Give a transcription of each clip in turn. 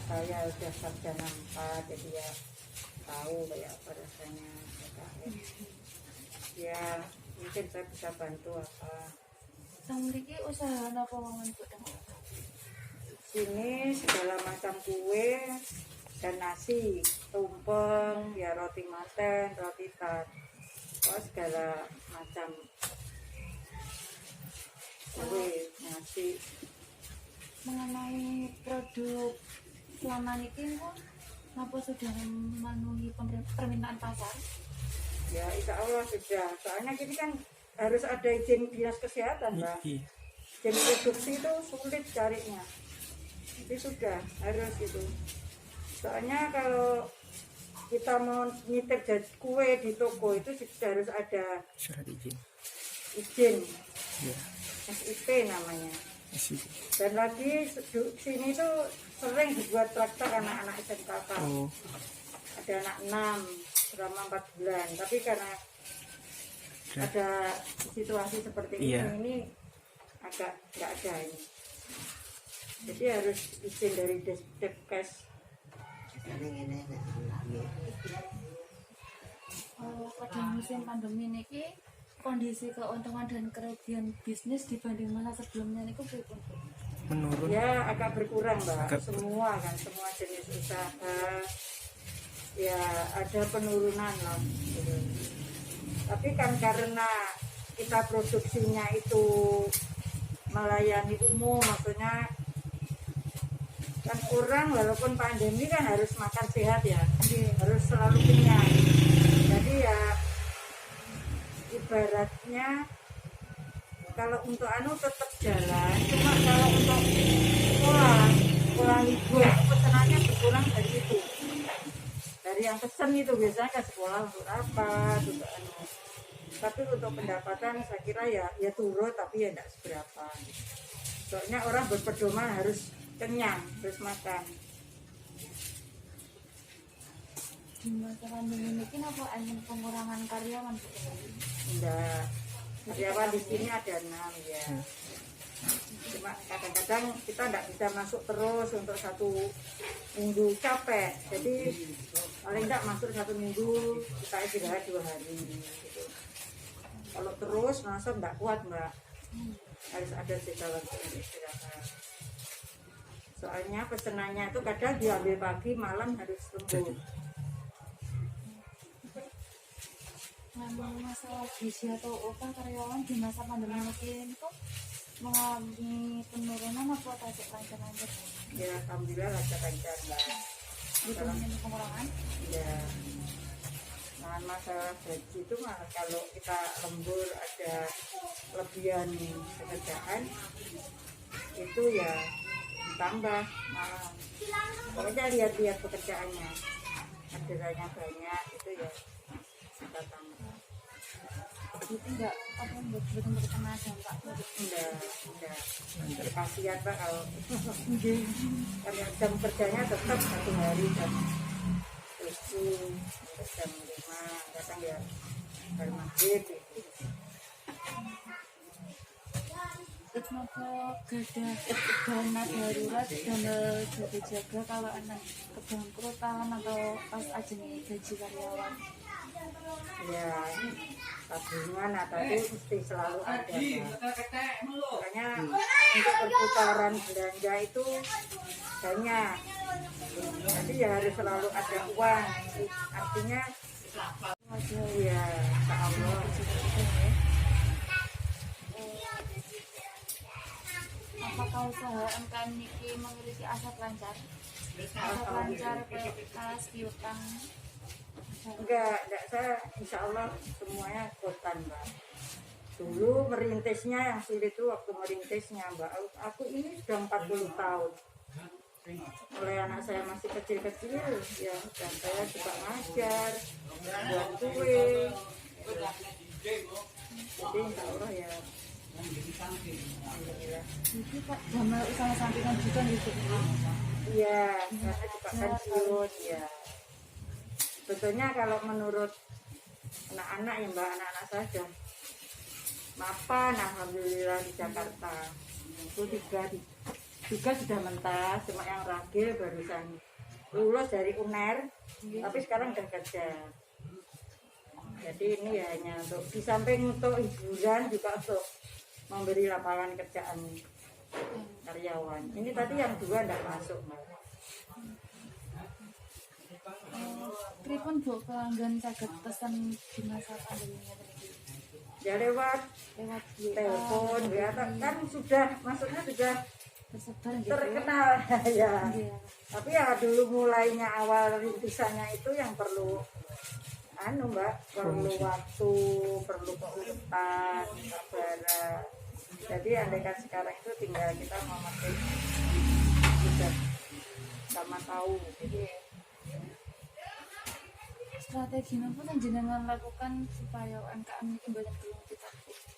saya udah sarjana 4, jadi ya tahu kayak apa rasanya PKL. Ya mungkin saya bisa bantu apa. Samriki usaha napa mawon Bu? Sini segala macam kue dan nasi, tumpeng, ya roti manten, roti tart, oh, segala macam kue, nasi. Mengenai produk selama ini Bu, napa sudah memenuhi permintaan pasar? Ya insya Allah sudah, soalnya ini kan harus ada izin dinas kesehatan Mbak. Izin produksi itu sulit carinya, itu sudah harus itu. Soalnya kalau kita mau nitip kue di toko itu sudah harus ada syarat izin ya. SIP namanya. SIP. Dan lagi sini tuh sering dibuat traktor anak-anak SMK. Oh. Ada anak 6 selama 4 bulan, tapi karena ada situasi seperti ini agak nggak ada ini. Jadi harus izin dari Depkes. Pada musim pandemi niki kondisi keuntungan dan kerugian bisnis dibanding masa sebelumnya niku pripun? Menurun. Ya agak berkurang Mbak. Semua jenis usaha ya ada penurunan lah gitu. Tapi kan karena kita produksinya itu melayani umum, maksudnya kan orang walaupun pandemi kan harus makan sehat ya, harus selalu kenyang. Jadi ya ibaratnya kalau untuk tetap jalan, cuma kalau untuk sekolah libur pesanannya berkurang dari itu, dari yang pesen itu biasanya ke sekolah untuk apa, untuk tapi untuk pendapatan saya kira ya turun, tapi ya tidak seberapa. Soalnya orang berpedoman harus kenyang, harus makan. Di masa pandemi ini apa ada pengurangan karyawan? Enggak, karyawan di sini ada 6 ya. Cuma kadang-kadang kita tidak bisa masuk terus untuk 1 minggu, capek. Jadi paling tidak masuk 1 minggu kita istirahat 2 hari gitu. Kalau terus masa tidak kuat Mbak, harus ada jeda waktu untuk istirahat. Soalnya pesenannya itu kadang diambil pagi, malam harus lembur. Memang masalah gizi atau upah karyawan di masa pandemi ini kok mengalami penurunan apa tasik lancar-lancar? Ya alhamdulillah lancar-lancar Mbak. Bukan pengurangan? Ya. Nah, masalah gaji itu malah kalau kita lembur ada kelebihan pekerjaan itu ya ditambah malah. Pokoknya lihat-lihat pekerjaannya, orderannya banyak itu ya kita tambah. Itu enggak apa betul-betul kena dampak? Enggak. Kasihan Pak kalau karena jam kerjanya tetap 1 hari jam 7 jam 5, kadang ya dari maghrib gitu. Kenapa gada dana darurat damel jaga-jaga kalau anak kebangkrutan atau pas ajeng gaji karyawan? Ya tabungan atau itu mesti selalu ada Pak. Makanya untuk perputaran belanja itu banyak, jadi ya harus selalu ada uang, artinya ya insya Allah. Apakah usaha UMKM niki memiliki aset lancar? Aset lancar kas piutang? Enggak, saya insya Allah semuanya kontan Mbak. Dulu merintisnya yang sulit itu waktu merintisnya Mbak, aku ini sudah 40 tahun. Oleh anak saya masih kecil-kecil ya, dan saya juga ngajar, buat kue. Jadi insya Allah ya alhamdulillah. Jadi Pak, damel usaha sampingan juga gitu? Iya, saya juga pensiun ya. Sebetulnya kalau menurut anak-anak ya Mbak, anak-anak saya sudah mapan alhamdulillah di Jakarta. Itu 3 juga sudah mentas, cuma yang ragil barusan lulus dari UNER, tapi sekarang udah kerja. Jadi ini ya hanya untuk di samping untuk hiburan juga untuk memberi lapangan kerjaan karyawan. Ini tadi yang 2 tidak masuk, Mbak. Pripun Bu pelanggan saged pesen di masa pandemi ini? Ya lewat Lewat telepon, ya kan sudah maksudnya sudah tersebar gitu. terkenal ya. Iya. Tapi ya dulu mulainya awal rintisannya itu yang perlu Mbak, perlu waktu, perlu keuletan, sabaran. Jadi andaikan sekarang itu tinggal kita memakai sudah sama tahu. Jadi Strategi apa yang jenengan lakukan supaya UMKM ini kembali belum kita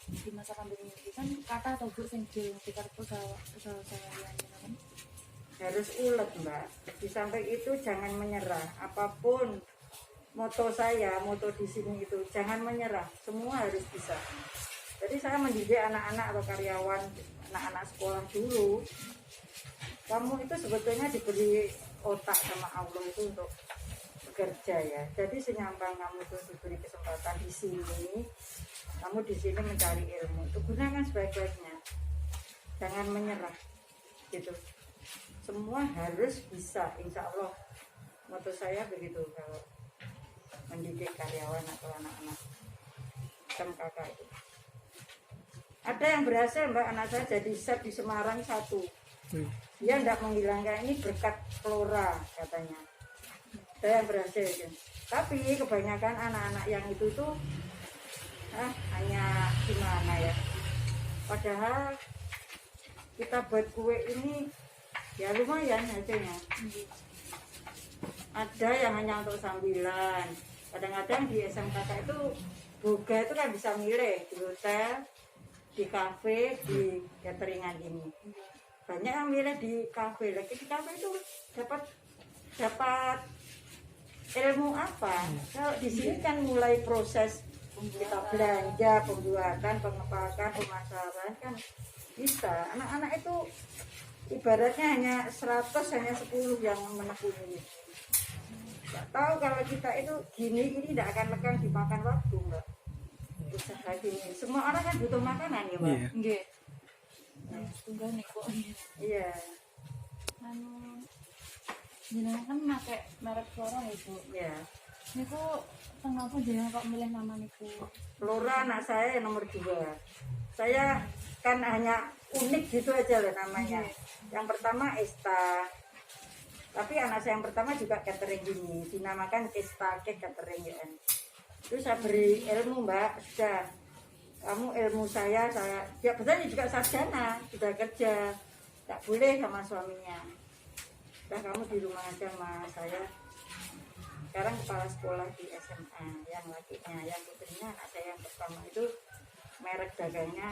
di masa pandemi ini kan kata atau Bu sing kita usaha yang jenengan harus ulet, Mbak. Di samping itu jangan menyerah. Apapun moto saya, moto di sini itu jangan menyerah. Semua harus bisa. Jadi saya mendidik anak-anak atau karyawan, anak-anak sekolah dulu. Kamu itu sebetulnya diberi otak sama Allah itu untuk bekerja ya. Jadi senyampang kamu itu diberi kesempatan di sini, kamu di sini mencari ilmu. Itu gunakan sebaik-baiknya. Jangan menyerah. Gitu. Semua harus bisa, insya Allah. Moto saya begitu kalau mendidik karyawan atau anak-anak MKK itu. Ada yang berhasil, Mbak, anak saya jadi chef di Semarang 1. Dia tidak menghilangkan, ini berkat Flora katanya. Ada yang berhasil ya. Tapi kebanyakan anak-anak yang itu tuh hanya gimana ya. Padahal kita buat kue ini ya lumayan hasilnya. Ada yang hanya untuk sambilan. Kadang-kadang di SMKK itu boga itu kan bisa milih di hotel, di kafe, di cateringan ini. Banyak yang milih di kafe. Lagi di kafe itu dapat ilmu apa? Kalau di sini kan mulai proses kita belanja, pembuatan, pengepakan, pemasaran kan bisa. Anak-anak itu ibaratnya hanya 100, hanya 10 yang menekuni. Nggak tahu kalau kita itu gini ini tidak akan lekang dimakan waktu, Mbak. Usaha gini. Semua orang kan butuh makanan ya, Mbak. nggih. Tunggal nih kok. Iya. Jenengan kan pakai merek Flora ya, Bu. Iya. Niku kenapa jenengan kok milih nama niku? Flora anak saya yang nomor 2. Saya kan hanya unik gitu aja loh namanya. Yang pertama Esta. Tapi anak saya yang pertama juga catering gini, dinamakan Esta Cake Catering ya. Terus saya beri ilmu, Mbak. Sudah, kamu ilmu saya ya betulnya juga sarjana, sudah kerja, tak boleh sama suaminya. Udah kamu di rumah aja sama saya. Sekarang kepala sekolah di SMA, yang lakinya, yang putrinya anak saya yang pertama itu merek dagangnya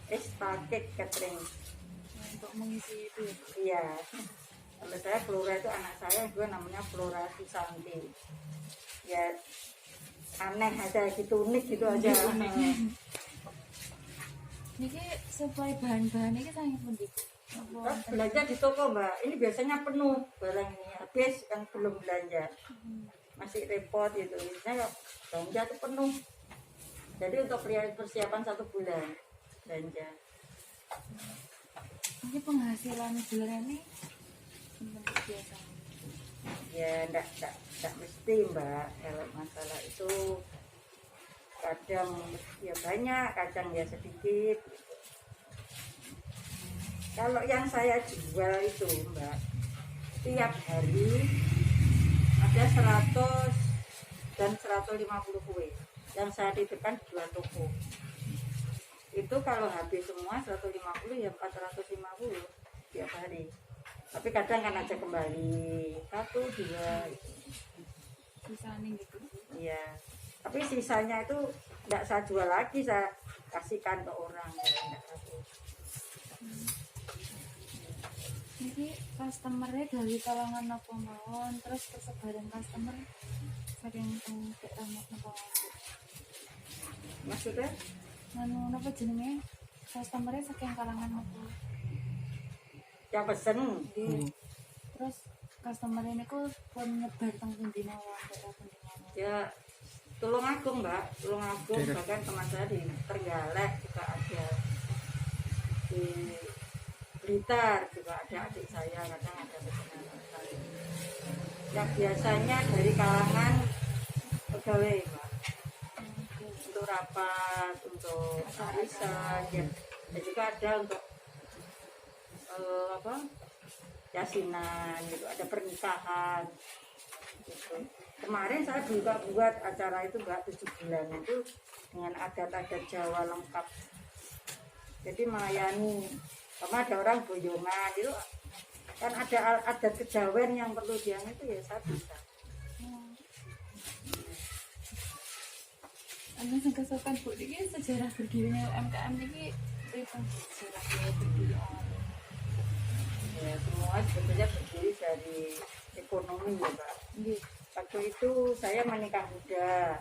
Esta Cake Catering. Untuk mengisi itu ya, Bu. Iya. Kalau saya Flora itu anak saya juga namanya Flora Susanti. Ya aneh aja gitu, unik gitu aja. Niki supply bahan-bahan ini sangat penting. Belanja di toko, Mbak. Ini biasanya penuh barang ini. Habis yang belum belanja. Masih repot gitu. Biasanya belanja itu penuh. Jadi untuk persiapan 1 bulan belanja. Ini penghasilan bulan ini biasa. Ya enggak mesti, Mbak. Kalau masalah itu kadang ya banyak, kadang ya sedikit gitu. Kalau yang saya jual itu, Mbak, tiap hari ada 100 dan 150 kue yang saya titipkan di 2 toko. Itu kalau habis semua 150 ya 450 tiap hari. Tapi kadang kan aja kembali 1, 2 Sisanya gitu. iya. Tapi sisanya itu tidak saya jual lagi, saya kasihkan ke orang ya, enggak aku. Jadi customernya dari kalangan apa mawon, terus persebaran customer saking daerah apa mawon. tiap pesen. Nggih. Terus customer ini pun nyebar teng pundi mawon, daerah pundi mawon. Ya Tulungagung Mbak, Tulungagung, bahkan teman saya di Trenggalek juga ada, di Blitar juga ada adik saya, kadang ada pesanan saya. Yang biasanya dari kalangan pegawai Mbak, untuk rapat, untuk arisan, ya. Dan juga ada untuk yasinan gitu, ada pernikahan gitu. Kemarin saya juga buat acara itu Mbak 7 bulan itu dengan adat-adat Jawa lengkap. Jadi melayani, sama ada orang boyongan itu kan ada adat kejawen yang perlu diang itu ya saya bisa. Anu sing kesokan Bu iki sejarah berdirinya UMKM iki pripun sejarah berdiri Ya semua sebetulnya berdiri dari ekonomi ya Pak. nggih. Waktu itu saya menikah muda,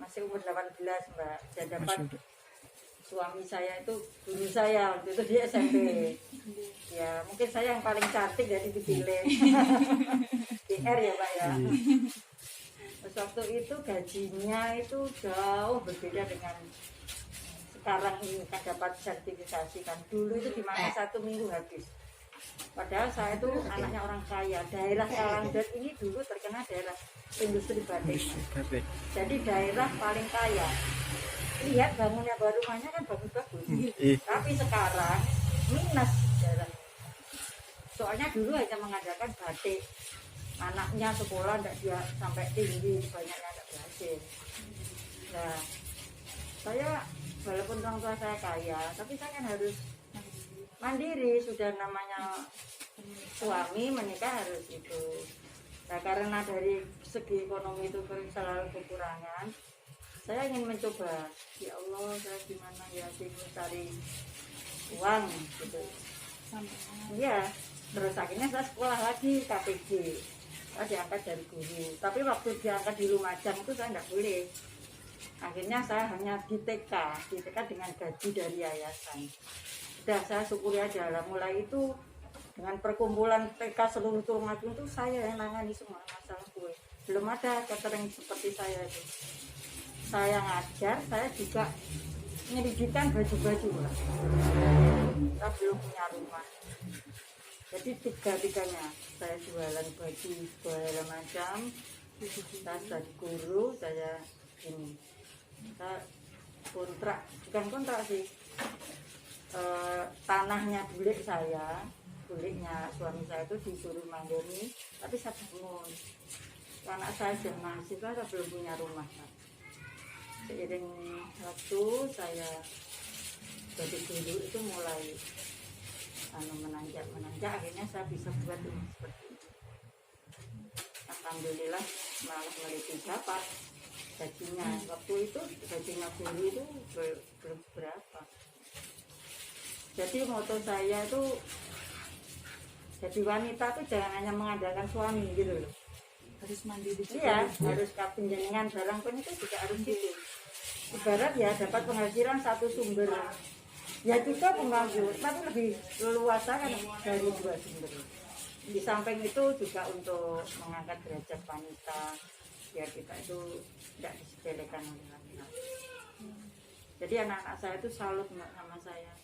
masih umur 18 Mbak. Saya dapat suami saya itu guru saya waktu itu di SMP. Ya mungkin saya yang paling cantik jadi dipilih. PR ya Pak ya. Terus waktu itu gajinya itu jauh berbeda dengan sekarang ini, kan dapat sertifikasi kan. Dulu itu di mana 1 minggu habis. Padahal saya itu anaknya orang kaya. Daerah Kalangdat ini dulu terkenal daerah industri batik. Jadi daerah paling kaya. Lihat bangunnya baru rumahnya kan bagus-bagus. Tapi sekarang minus daerah. Soalnya dulu hanya mengadakan batik. Anaknya sekolah tidak dia sampai tinggi, banyaknya tidak berhasil. Nah, saya walaupun orang tua saya kaya, tapi saya kan harus mandiri, sudah namanya suami menikah harus itu. Nah karena dari segi ekonomi itu selalu kekurangan, saya ingin mencoba, ya Allah saya gimana ya sih mencari uang gitu. Iya, terus akhirnya saya sekolah lagi KPG, saya diangkat dari guru. Tapi waktu diangkat di Lumajang itu saya tidak boleh. Akhirnya saya hanya di TK dengan gaji dari yayasan. Sudah saya syukuri aja lah, mulai itu dengan perkumpulan TK seluruh Tulungagung itu saya yang nangani semua masalah kue. Belum ada catering seperti saya itu. Saya ngajar, saya juga menyediakan baju-baju lah. Kita belum punya rumah. Jadi tiga-tiganya saya jualan baju segala macam. Saya jadi guru, saya ini. Saya kontrak, bukan kontrak sih. Tanahnya bulik saya, buliknya suami saya itu disuruh mandiri, tapi saya bangun. Anak saya sudah mahasiswa, saya belum punya rumah. Seiring waktu saya jadi guru itu mulai menanjak, akhirnya saya bisa buat rumah seperti ini. Alhamdulillah malah meliti dapat gajinya. Waktu itu gajinya guru itu belum berapa. Jadi moto saya itu jadi wanita itu jangan hanya mengandalkan suami gitu loh. Harus mandiri juga. Iya, harus penjenengan barang pun itu juga harus gitu. Ibarat ya dapat penghasilan satu sumber. Ya juga penganggur, tapi lebih leluasa kan dari 2 sumber. Di samping itu juga untuk mengangkat derajat wanita, biar kita itu tidak disepelekan oleh laki-laki. Jadi anak-anak saya itu salut sama saya.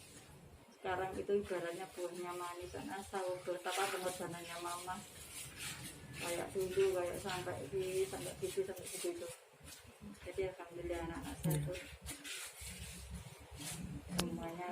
Sekarang itu ibaratnya buahnya manis, asal betapa pengorbanannya mama. Kayak dulu, kayak sampai begitu. Jadi alhamdulillah anak-anak saya itu semuanya